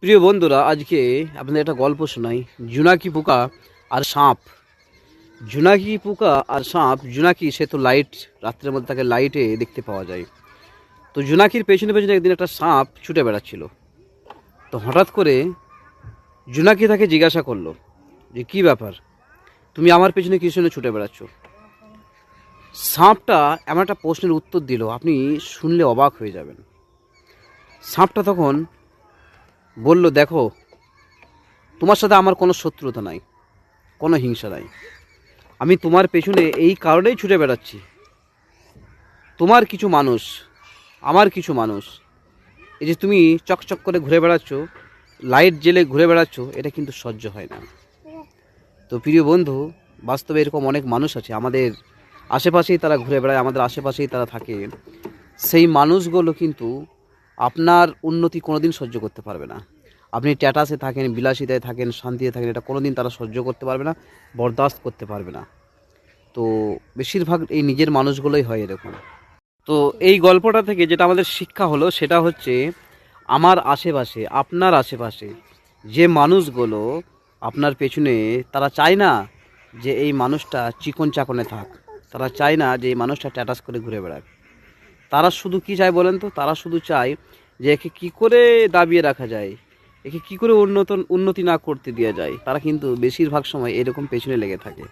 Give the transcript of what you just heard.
প্রিয় বন্ধুরা, আজকে আপনাদের একটা গল্প শোনাই। জোনাকি পোকা আর সাপ। জোনাকি পোকা আর সাপ। জোনাকি সে তো লাইট, রাত্রের মধ্যে তাকে লাইটে দেখতে পাওয়া যায়। তো জোনাকির পেছনে পেছনে একদিন একটা সাপ ছুটে বেড়াচ্ছিল। তো হঠাৎ করে জোনাকি তাকে জিজ্ঞাসা করলো যে কী ব্যাপার, তুমি আমার পেছনে কী জন্য ছুটে বেড়াচ্ছ? সাপটা এমন একটা প্রশ্নের উত্তর দিল, আপনি শুনলে অবাক হয়ে যাবেন। সাপটা তখন বলল, দেখো, তোমার সাথে আমার কোনো শত্রুতা নাই, কোনো হিংসা নাই। আমি তোমার পেছনে এই কারণেই ছুটে বেড়াচ্ছি, তোমার কিছু মানুষ, আমার কিছু মানুষ, এই যে তুমি চকচক করে ঘুরে বেড়াচ্ছ, লাইট জেলে ঘুরে বেড়াচ্ছ, এটা কিন্তু সহ্য হয় না। তো প্রিয় বন্ধু, বাস্তবে এরকম অনেক মানুষ আছে, আমাদের আশেপাশেই তারা ঘুরে বেড়ায়, আমাদের আশেপাশেই তারা থাকে। সেই মানুষগুলো কিন্তু আপনার উন্নতি কোনোদিন সহ্য করতে পারবে না। আপনি স্ট্যাটাসে থাকেন, বিলাসিতায় থাকেন, শান্তিতে থাকেন, এটা কোনোদিন তারা সহ্য করতে পারবে না, বরদাস্ত করতে পারবে না। তো বেশিরভাগ এই নিজের মানুষগুলোই হয় এরকম। তো এই গল্পটা থেকে যেটা আমাদের শিক্ষা হলো সেটা হচ্ছে, আমার আশেপাশে, আপনার আশেপাশে যে মানুষগুলো আপনার পেছনে, তারা চায় না যে এই মানুষটা চিকন চাকনে থাক, তারা চায় না যে এই মানুষটা স্ট্যাটাস করে ঘুরে বেড়াক। তারা শুধু কি চায় বলেন তো? তারা শুধু চায় যে একে কী করে দাবিয়ে রাখা যায়, একে কী করে উন্নতি না করতে দেওয়া যায়। তারা কিন্তু বেশিরভাগ সময় এরকম পেছনে লেগে থাকে।